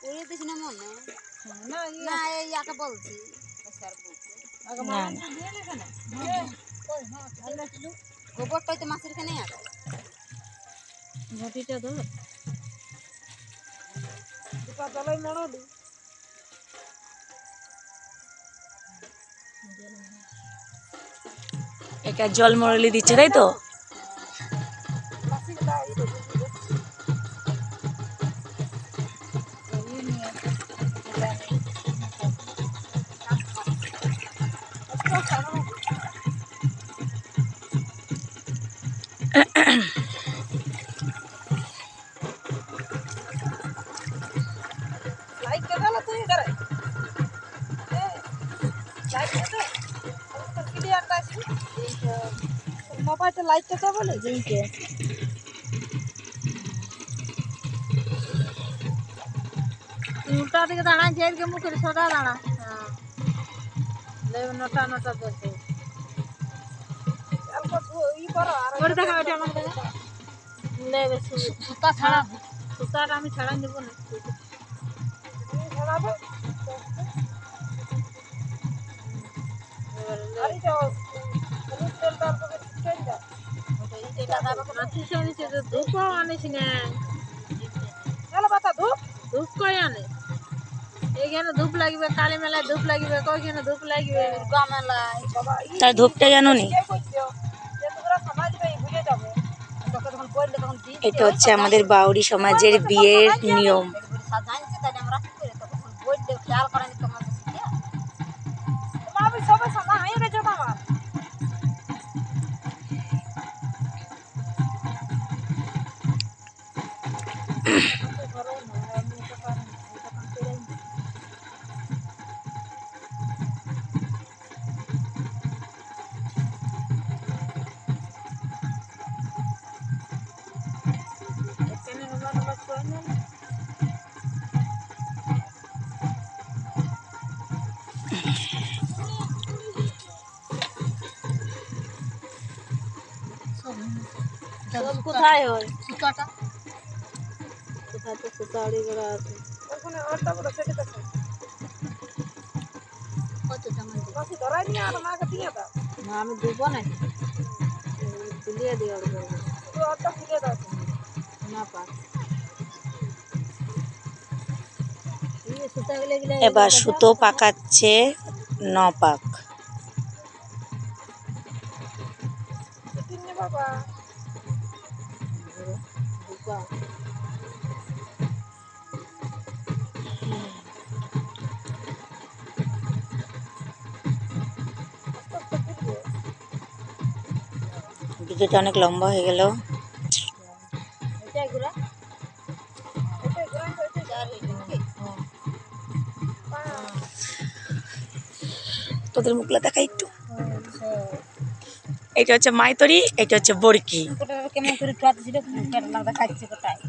উড়ে দিস না মনে না না এই ইয়াকে বলছি স্যার বলছে না গোবরটাই তো মাছের খানে আগে ঘটিটা ধর দুটা তলাই মরলি এটা জল মরলি দিচ্ছে তাই তো। लाइट केला तू इधर ए लाइट दे तो क्लियर आसी मोबाइल से लाइट तो बोले जी के उल्टा दिखे दाना जेल के मुख सदा दाना हां ले नोटा नोटा दे अल्प ई करो और देखा बेटा हमके देखा ले सुता छाड़ा सुताटा আমি ছাড়া নেব না ছাড়াবে আরে যাও রুট তেল তার পরে চেঞ্জ দাও ওটা এই দাদা বাবা নাচি শুনেছে যে ধূপ আনিস না চলো বাতা ধূপ ধূপ কই আনে এইখানে ধূপ লাগবে কালী মেলায় ধূপ লাগবে কইখানে ধূপ লাগবে দুর্গা মেলায় বাবা তার ধূপটা জানো নি? কে কইছো যে তোমরা সমাজ ভাই ভুলে যাবে তোকে যখন কইলে তখন দিন এটা হচ্ছে আমাদের বাউরি সমাজের বিয়ের নিয়ম। সাজাইছে তাই আমরা কি করে তখন বইলে খেয়াল করেনি তোমার শিখিয়া মা भी সবাই সামা আই রে জমা মা সব কোথায় হয় সুতাটা কোথায় তো সুতাড়ি করা আছে ওখানে আটটা বড় সেটা দেখো কত টাকা বাকি ধরাই নিয়ে আর মাকে দিয়ে দাও না আমি দেব না তুলিয়ে দিও তো আটটা তুলে দাও না পার এই সুতা গলে গলে এবার সুতো পাকাচ্ছে নপাক। কিনে বাবা দুপা ভিডিওটা অনেক লম্বা হয়ে গেল। এটা গুড়া এটা গ্রাম হইছে চার হইছে তোদের মুখলা দেখা একটু। এটা হচ্ছে মাইতরি, এটা হচ্ছে বরকি। কোটা কেমন করে খাচ্ছিস রে কোটা লাগা খাচ্ছে কোটায়